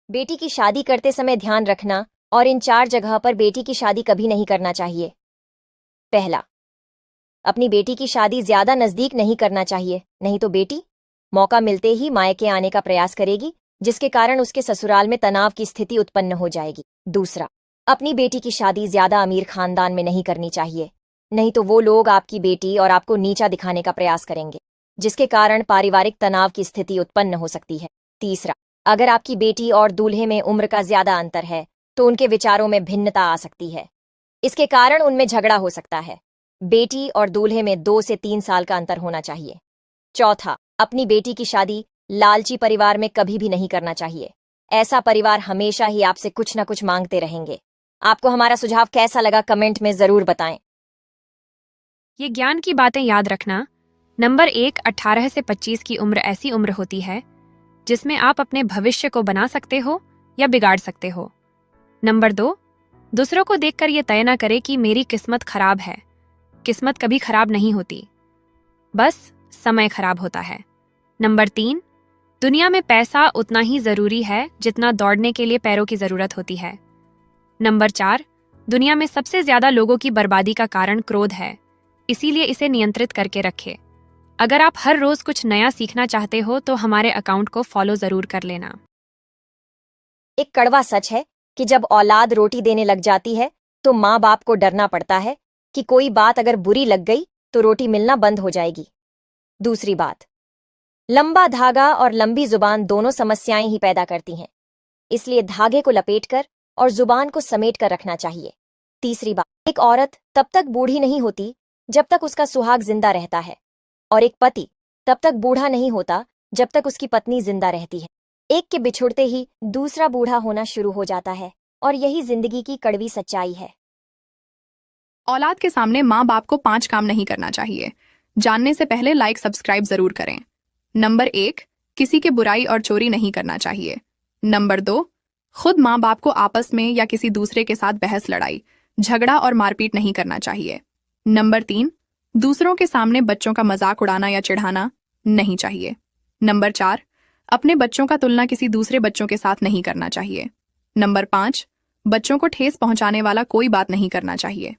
बेटी की शादी करते समय ध्यान रखना और इन 4 जगह पर बेटी की शादी कभी नहीं करना चाहिए। पहला, अपनी बेटी की शादी ज्यादा नजदीक नहीं करना चाहिए, नहीं तो बेटी मौका मिलते ही मायके आने का प्रयास करेगी, जिसके कारण उसके ससुराल में तनाव की स्थिति उत्पन्न हो जाएगी। दूसरा, अपनी बेटी की शादी ज्यादा अमीर खानदान में नहीं करनी चाहिए, नहीं तो वो लोग आपकी बेटी और आपको नीचा दिखाने का प्रयास करेंगे, जिसके कारण पारिवारिक तनाव की स्थिति उत्पन्न हो सकती है। तीसरा, अगर आपकी बेटी और दूल्हे में उम्र का ज्यादा अंतर है तो उनके विचारों में भिन्नता आ सकती है, इसके कारण उनमें झगड़ा हो सकता है। बेटी और दूल्हे में 2 से 3 साल का अंतर होना चाहिए। चौथा, अपनी बेटी की शादी लालची परिवार में कभी भी नहीं करना चाहिए। ऐसा परिवार हमेशा ही आपसे कुछ न कुछ मांगते रहेंगे। आपको हमारा सुझाव कैसा लगा कमेंट में जरूर बताएं। ये ज्ञान की बातें याद रखना। नंबर 1, 18 से 25 की उम्र ऐसी उम्र होती है जिसमें आप अपने भविष्य को बना सकते हो या बिगाड़ सकते हो। नंबर 2, दूसरों को देखकर ये तय न करें कि मेरी किस्मत खराब है। किस्मत कभी खराब नहीं होती, बस समय खराब होता है। नंबर 3, दुनिया में पैसा उतना ही जरूरी है जितना दौड़ने के लिए पैरों की जरूरत होती है। नंबर 4, दुनिया में सबसे ज्यादा लोगों की बर्बादी का कारण क्रोध है, इसीलिए इसे नियंत्रित करके रखें। अगर आप हर रोज कुछ नया सीखना चाहते हो तो हमारे अकाउंट को फॉलो जरूर कर लेना। एक कड़वा सच है कि जब औलाद रोटी देने लग जाती है तो माँ बाप को डरना पड़ता है कि कोई बात अगर बुरी लग गई तो रोटी मिलना बंद हो जाएगी। दूसरी बात, लंबा धागा और लंबी जुबान दोनों समस्याएं ही पैदा करती हैं, इसलिए धागे को लपेटकर और जुबान को समेट कर रखना चाहिए। तीसरी बात, एक औरत तब तक बूढ़ी नहीं होती जब तक उसका सुहाग जिंदा रहता है, और एक पति तब तक बूढ़ा नहीं होता जब तक उसकी पत्नी जिंदा रहती है। एक के बिछुड़ते ही दूसरा बूढ़ा होना शुरू हो जाता है, और यही जिंदगी की कड़वी सच्चाई है। औलाद के सामने माँ बाप को 5 काम नहीं करना चाहिए। जानने से पहले लाइक सब्सक्राइब जरूर करें। नंबर 1, किसी के बुराई और चोरी नहीं करना चाहिए। नंबर 2, खुद माँ बाप को आपस में या किसी दूसरे के साथ बहस लड़ाई, झगड़ा और मारपीट नहीं करना चाहिए। नंबर 3, दूसरों के सामने बच्चों का मजाक उड़ाना या चिढ़ाना नहीं चाहिए। नंबर 4, अपने बच्चों का तुलना किसी दूसरे बच्चों के साथ नहीं करना चाहिए। नंबर 5, बच्चों को ठेस पहुंचाने वाला कोई बात नहीं करना चाहिए।